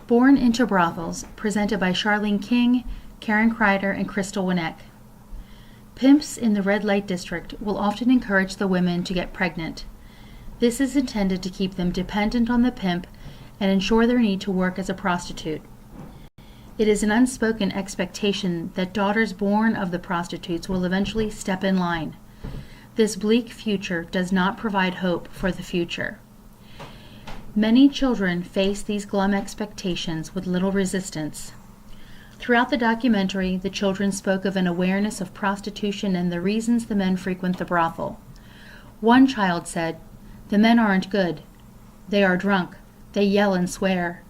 Born Into Brothels, presented by Charlene King, Karen Kreider, and Crystal Winnick. Pimps in the red light district will often encourage the women to get pregnant. This is intended to keep them dependent on the pimp and ensure their need to work as a prostitute. It is an unspoken expectation that daughters born of the prostitutes will eventually step in line. This bleak future does not provide hope for the future. Many children face these glum expectations with little resistance. Throughout the documentary, the children spoke of an awareness of prostitution and the reasons the men frequent the brothel. One child said, "The men aren't good. They are drunk. They yell and swear."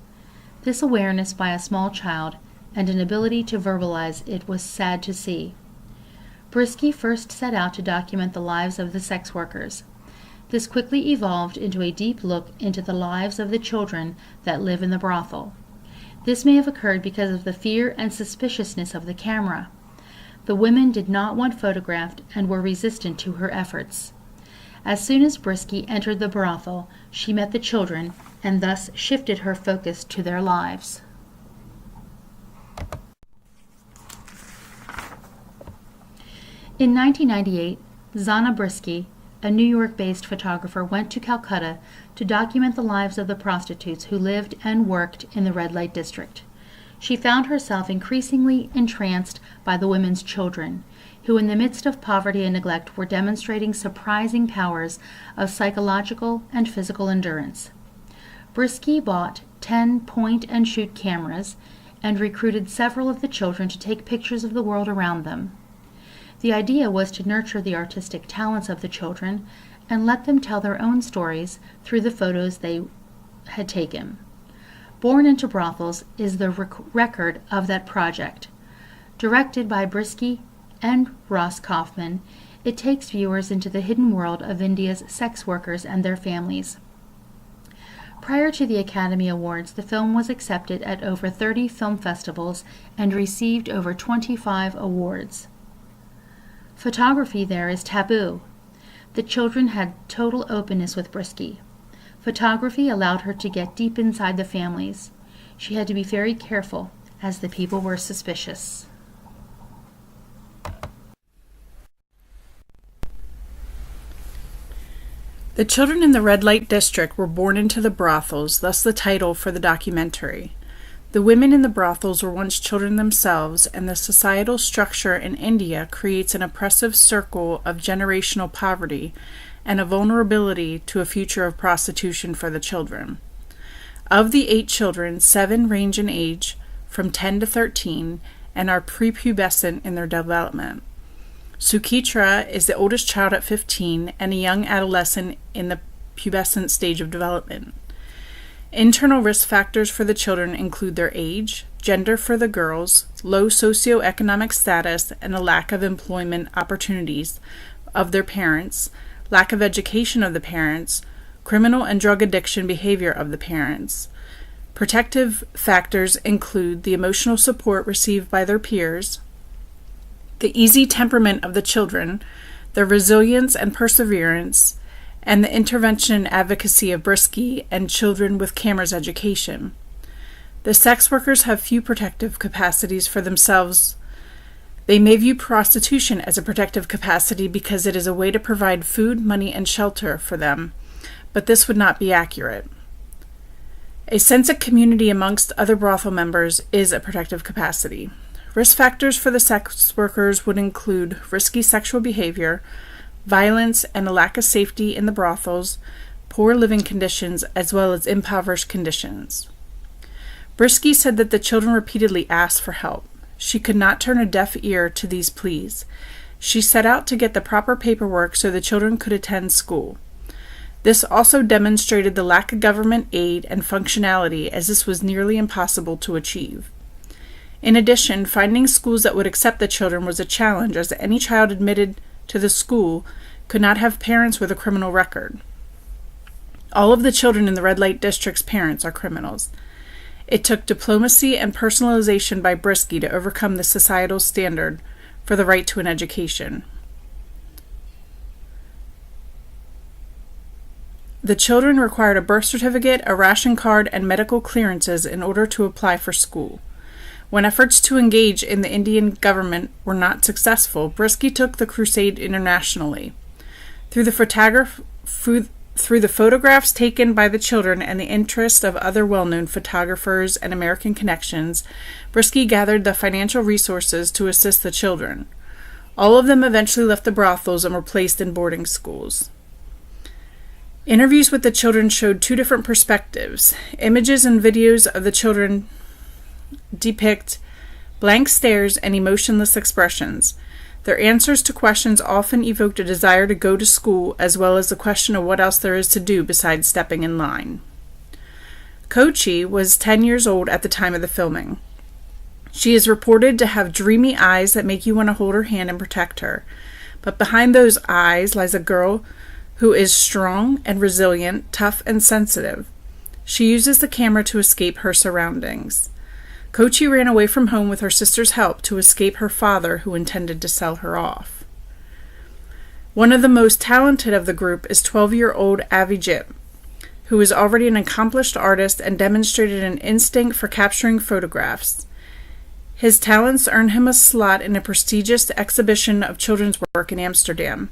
This awareness by a small child and an ability to verbalize it was sad to see. Brisky first set out to document the lives of the sex workers. This quickly evolved into a deep look into the lives of the children that live in the brothel. This may have occurred because of the fear and suspiciousness of the camera. The women did not want photographed and were resistant to her efforts. As soon as Brisky entered the brothel, she met the children and thus shifted her focus to their lives. In 1998, Zana Brisky, a New York-based photographer, went to Calcutta to document the lives of the prostitutes who lived and worked in the red light district. She found herself increasingly entranced by the women's children, who in the midst of poverty and neglect were demonstrating surprising powers of psychological and physical endurance. Brisky bought 10 point-and-shoot cameras and recruited several of the children to take pictures of the world around them. The idea was to nurture the artistic talents of the children and let them tell their own stories through the photos they had taken. Born Into Brothels is the record of that project. Directed by Brisky and Ross Kaufman, it takes viewers into the hidden world of India's sex workers and their families. Prior to the Academy Awards, the film was accepted at over 30 film festivals and received over 25 awards. Photography there is taboo. The children had total openness with Brisky. Photography allowed her to get deep inside the families. She had to be very careful, as the people were suspicious. The children in the red light district were born into the brothels, thus the title for the documentary. The women in the brothels were once children themselves, and the societal structure in India creates an oppressive circle of generational poverty and a vulnerability to a future of prostitution for the children. Of the 8 children, 7 range in age from 10 to 13 and are prepubescent in their development. Sukitra is the oldest child at 15 and a young adolescent in the pubescent stage of development. Internal risk factors for the children include their age, gender for the girls, low socioeconomic status, and a lack of employment opportunities of their parents, lack of education of the parents, criminal and drug addiction behavior of the parents. Protective factors include the emotional support received by their peers, the easy temperament of the children, their resilience and perseverance, and the intervention and advocacy of Brisky and Children with Cameras education. The sex workers have few protective capacities for themselves. They may view prostitution as a protective capacity because it is a way to provide food, money, and shelter for them, but this would not be accurate. A sense of community amongst other brothel members is a protective capacity. Risk factors for the sex workers would include risky sexual behavior, violence and a lack of safety in the brothels, poor living conditions, as well as impoverished conditions. Brisky said that the children repeatedly asked for help. She could not turn a deaf ear to these pleas. She set out to get the proper paperwork so the children could attend school. This also demonstrated the lack of government aid and functionality, as this was nearly impossible to achieve. In addition, finding schools that would accept the children was a challenge, as any child admitted to the school could not have parents with a criminal record. All of the children in the red light district's parents are criminals. It took diplomacy and personalization by Brisky to overcome the societal standard for the right to an education. The children required a birth certificate, a ration card, and medical clearances in order to apply for school. When efforts to engage in the Indian government were not successful, Brisky took the crusade internationally. Through the photographs taken by the children and the interest of other well-known photographers and American connections, Brisky gathered the financial resources to assist the children. All of them eventually left the brothels and were placed in boarding schools. Interviews with the children showed two different perspectives. Images and videos of the children depict blank stares and emotionless expressions. Their answers to questions often evoked a desire to go to school, as well as the question of what else there is to do besides stepping in line. Kochi was 10 years old at the time of the filming. She is reported to have dreamy eyes that make you want to hold her hand and protect her. But behind those eyes lies a girl who is strong and resilient, tough and sensitive. She uses the camera to escape her surroundings. Kochi ran away from home with her sister's help to escape her father, who intended to sell her off. One of the most talented of the group is 12-year-old Avijit, who is already an accomplished artist and demonstrated an instinct for capturing photographs. His talents earned him a slot in a prestigious exhibition of children's work in Amsterdam.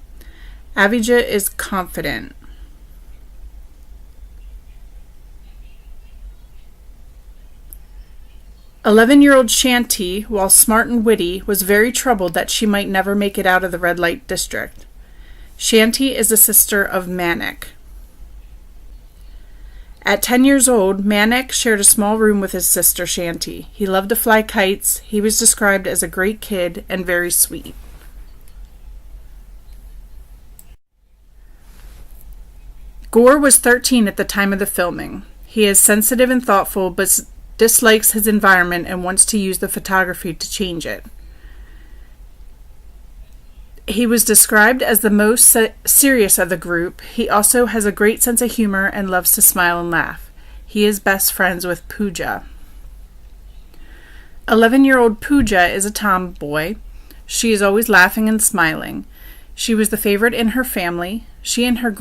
Avijit is confident. "11-year-old Shanti, while smart and witty, was very troubled that she might never make it out of the red light district. Shanti is the sister of Manik. At 10 years old, Manik shared a small room with his sister Shanti. He loved to fly kites. He was described as a great kid and very sweet. Gore was 13 at the time of the filming. He is sensitive and thoughtful, but dislikes his environment and wants to use the photography to change it. He was described as the most serious of the group. He also has a great sense of humor and loves to smile and laugh. He is best friends with Pooja. 11-year-old Pooja is a tomboy. She is always laughing and smiling. She was the favorite in her family. She and her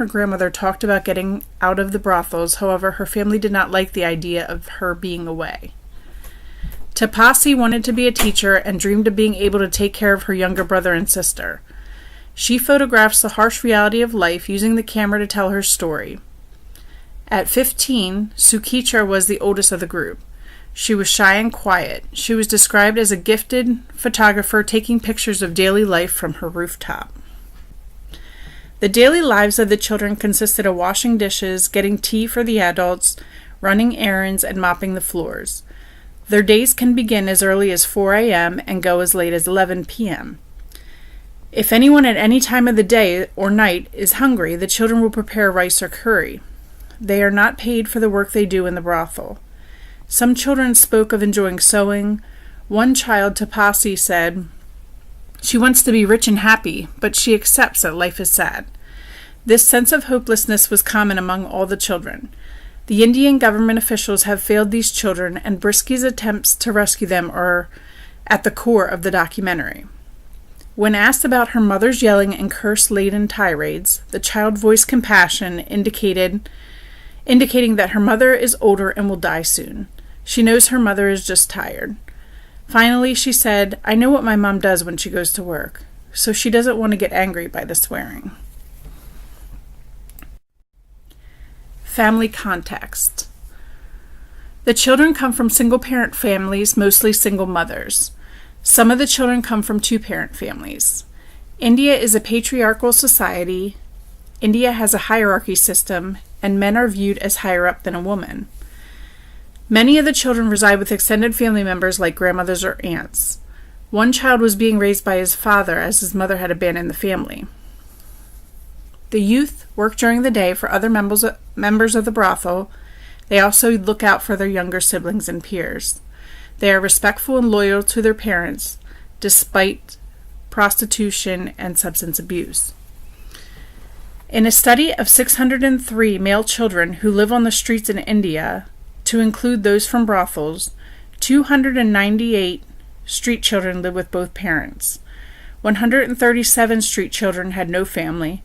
grandmother talked about getting out of the brothels. However, her family did not like the idea of her being away. Tapasi wanted to be a teacher and dreamed of being able to take care of her younger brother and sister. She photographs the harsh reality of life using the camera to tell her story. At 15, Sukicha was the oldest of the group. She was shy and quiet. She was described as a gifted photographer taking pictures of daily life from her rooftop. The daily lives of the children consisted of washing dishes, getting tea for the adults, running errands, and mopping the floors. Their days can begin as early as 4 a.m. and go as late as 11 p.m. If anyone at any time of the day or night is hungry, the children will prepare rice or curry. They are not paid for the work they do in the brothel. Some children spoke of enjoying sewing. One child, Tapasi, said she wants to be rich and happy, but she accepts that life is sad. This sense of hopelessness was common among all the children. The Indian government officials have failed these children, and Brisky's attempts to rescue them are at the core of the documentary. When asked about her mother's yelling and curse-laden tirades, the child voiced compassion, indicating that her mother is older and will die soon. She knows her mother is just tired. Finally, she said, "I know what my mom does when she goes to work, so she doesn't want to get angry by the swearing." Family context. The children come from single-parent families, mostly single mothers. Some of the children come from two-parent families. India is a patriarchal society. India has a hierarchy system, and men are viewed as higher up than a woman. Many of the children reside with extended family members like grandmothers or aunts. One child was being raised by his father as his mother had abandoned the family. The youth work during the day for other members of the brothel. They also look out for their younger siblings and peers. They are respectful and loyal to their parents, despite prostitution and substance abuse. In a study of 603 male children who live on the streets in India, to include those from brothels, 298 street children live with both parents. 137 street children had no family.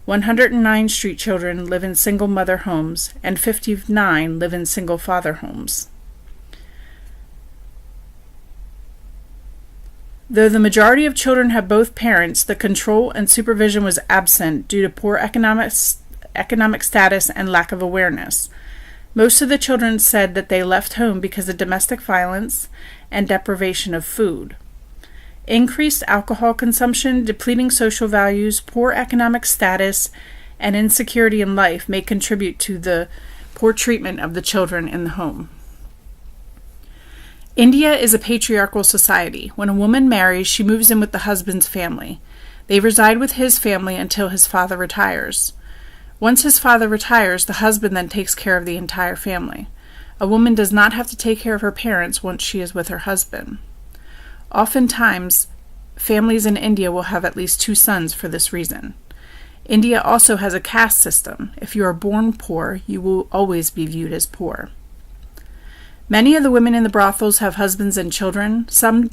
109 street children live in single mother homes, and 59 live in single father homes. Though the majority of children have both parents, the control and supervision was absent due to poor economic status and lack of awareness. Most of the children said that they left home because of domestic violence and deprivation of food. Increased alcohol consumption, depleting social values, poor economic status, and insecurity in life may contribute to the poor treatment of the children in the home. India is a patriarchal society. When a woman marries, she moves in with the husband's family. They reside with his family until his father retires. Once his father retires, the husband then takes care of the entire family. A woman does not have to take care of her parents once she is with her husband. Oftentimes, families in India will have at least 2 sons for this reason. India also has a caste system. If you are born poor, you will always be viewed as poor. Many of the women in the brothels have husbands and children. Some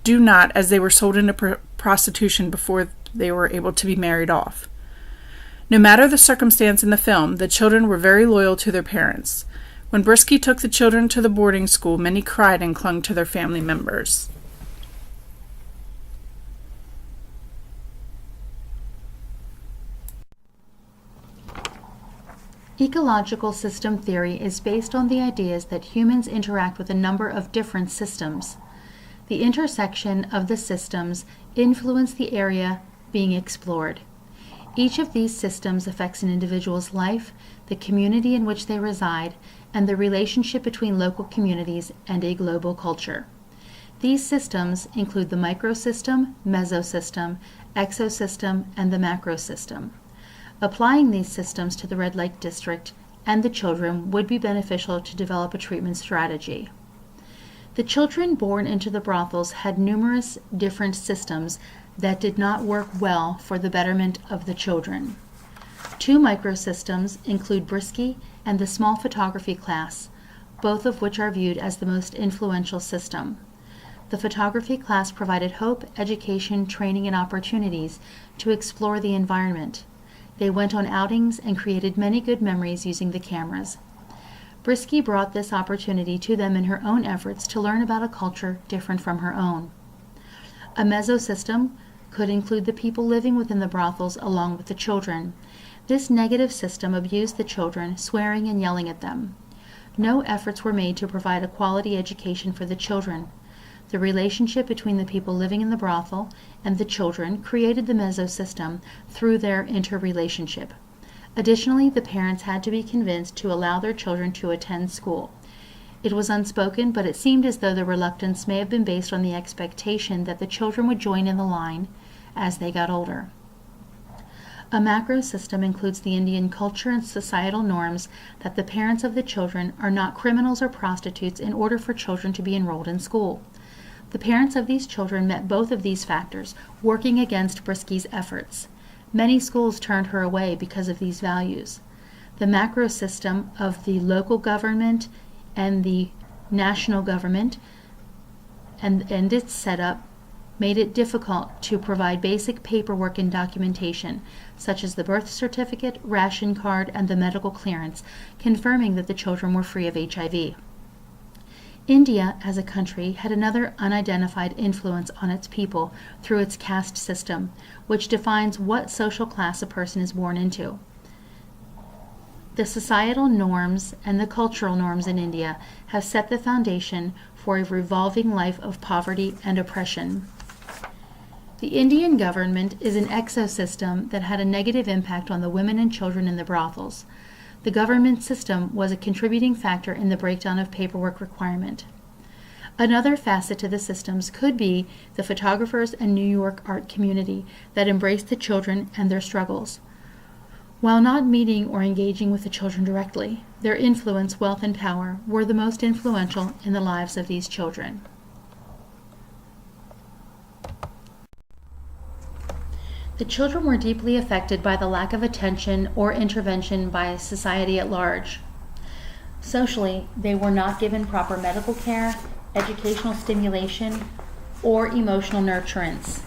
do not, as they were sold into prostitution before they were able to be married off. No matter the circumstance in the film, the children were very loyal to their parents. When Brisky took the children to the boarding school, many cried and clung to their family members. Ecological system theory is based on the ideas that humans interact with a number of different systems. The intersection of the systems influence the area being explored. Each of these systems affects an individual's life, the community in which they reside, and the relationship between local communities and a global culture. These systems include the microsystem, mesosystem, exosystem, and the macrosystem. Applying these systems to the red light district and the children would be beneficial to develop a treatment strategy. The children born into the brothels had numerous different systems that did not work well for the betterment of the children. 2 microsystems include Brisky and the small photography class, both of which are viewed as the most influential system. The photography class provided hope, education, training, and opportunities to explore the environment. They went on outings and created many good memories using the cameras. Brisky brought this opportunity to them in her own efforts to learn about a culture different from her own. A mesosystem could include the people living within the brothels along with the children. This negative system abused the children, swearing and yelling at them. No efforts were made to provide a quality education for the children. The relationship between the people living in the brothel and the children created the mesosystem through their interrelationship. Additionally, the parents had to be convinced to allow their children to attend school. It was unspoken, but it seemed as though the reluctance may have been based on the expectation that the children would join in the line as they got older. A macro system includes the Indian culture and societal norms that the parents of the children are not criminals or prostitutes in order for children to be enrolled in school. The parents of these children met both of these factors, working against Brisky's efforts. Many schools turned her away because of these values. The macro system of the local government and the national government and its setup made it difficult to provide basic paperwork and documentation, such as the birth certificate, ration card, and the medical clearance, confirming that the children were free of HIV. India, as a country, had another unidentified influence on its people through its caste system, which defines what social class a person is born into. The societal norms and the cultural norms in India have set the foundation for a revolving life of poverty and oppression. The Indian government is an exosystem that had a negative impact on the women and children in the brothels. The government system was a contributing factor in the breakdown of paperwork requirement. Another facet to the systems could be the photographers and New York art community that embraced the children and their struggles. While not meeting or engaging with the children directly, their influence, wealth, and power were the most influential in the lives of these children. The children were deeply affected by the lack of attention or intervention by society at large. Socially, they were not given proper medical care, educational stimulation, or emotional nurturance.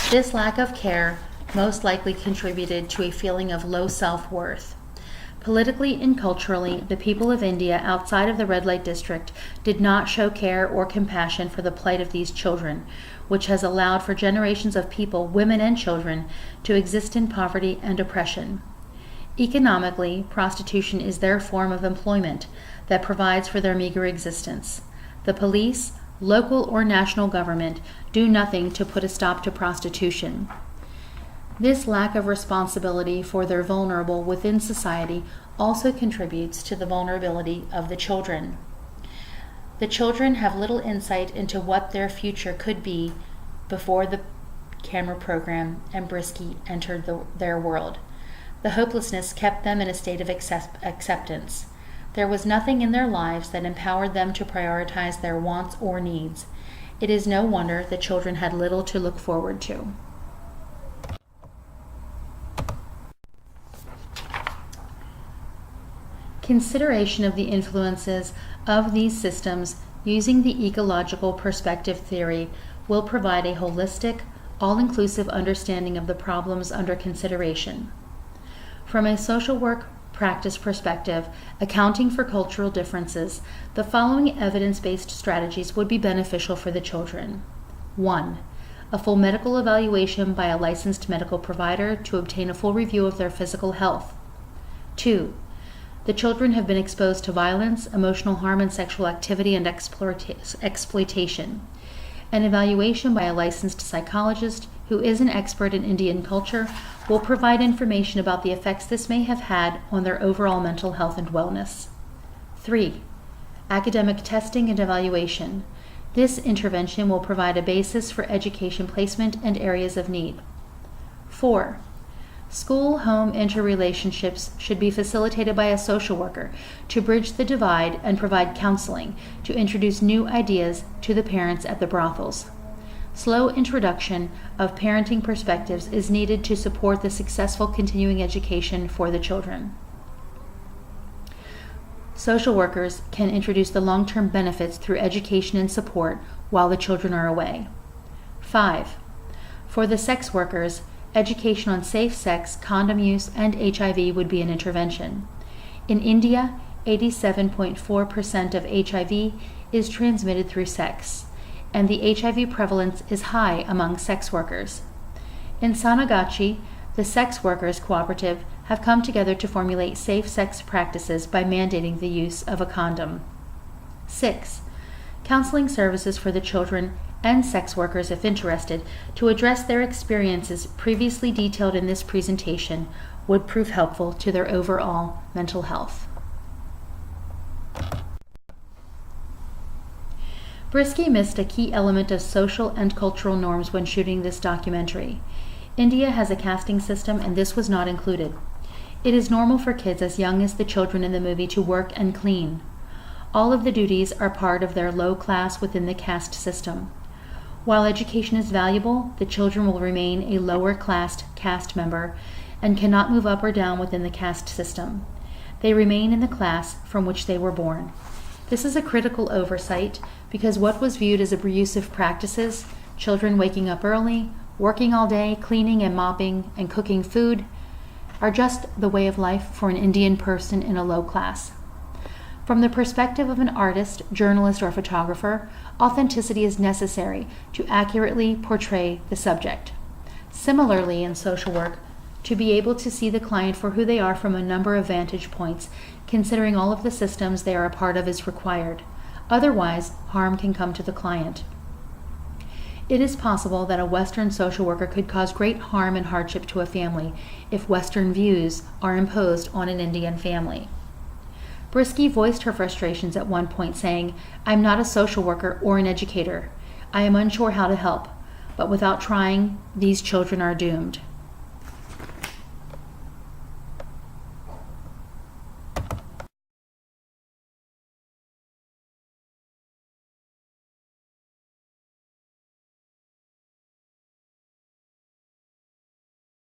This lack of care most likely contributed to a feeling of low self-worth. Politically and culturally, the people of India outside of the red light district did not show care or compassion for the plight of these children, which has allowed for generations of people, women and children, to exist in poverty and oppression. Economically, prostitution is their form of employment that provides for their meager existence. The police, local or national government, do nothing to put a stop to prostitution. This lack of responsibility for their vulnerable within society also contributes to the vulnerability of the children. The children have little insight into what their future could be before the camera program and Brisky entered their world. The hopelessness kept them in a state of acceptance. There was nothing in their lives that empowered them to prioritize their wants or needs. It is no wonder the children had little to look forward to. Consideration of the influences of these systems using the ecological perspective theory will provide a holistic, all-inclusive understanding of the problems under consideration. From a social work practice perspective, accounting for cultural differences, the following evidence-based strategies would be beneficial for the children. 1. A full medical evaluation by a licensed medical provider to obtain a full review of their physical health. 2. The children have been exposed to violence, emotional harm, and sexual activity and exploitation. An evaluation by a licensed psychologist who is an expert in Indian culture will provide information about the effects this may have had on their overall mental health and wellness. 3. Academic testing and evaluation. This intervention will provide a basis for education placement and areas of need. 4. School-home interrelationships should be facilitated by a social worker to bridge the divide and provide counseling to introduce new ideas to the parents at the brothels. Slow introduction of parenting perspectives is needed to support the successful continuing education for the children. Social workers can introduce the long-term benefits through education and support while the children are away. 5. For the sex workers, education on safe sex, condom use, and HIV would be an intervention. In India, 87.4% of HIV is transmitted through sex, and the HIV prevalence is high among sex workers. In Sanagachi, the sex workers cooperative have come together to formulate safe sex practices by mandating the use of a condom. 6. Counseling services for the children and sex workers, if interested, to address their experiences previously detailed in this presentation would prove helpful to their overall mental health. Brisky missed a key element of social and cultural norms when shooting this documentary. India has a casting system, and this was not included. It is normal for kids as young as the children in the movie to work and clean. All of the duties are part of their low class within the caste system. While education is valuable, the children will remain a lower class caste member and cannot move up or down within the caste system. They remain in the class from which they were born. This is a critical oversight because what was viewed as abusive practices, children waking up early, working all day, cleaning and mopping and cooking food, are just the way of life for an Indian person in a low class. From the perspective of an artist, journalist, or photographer, authenticity is necessary to accurately portray the subject. Similarly, in social work, to be able to see the client for who they are from a number of vantage points, considering all of the systems they are a part of, is required. Otherwise, harm can come to the client. It is possible that a Western social worker could cause great harm and hardship to a family if Western views are imposed on an Indian family. Brisky voiced her frustrations at one point, saying, "I'm not a social worker or an educator. I am unsure how to help, but without trying, these children are doomed."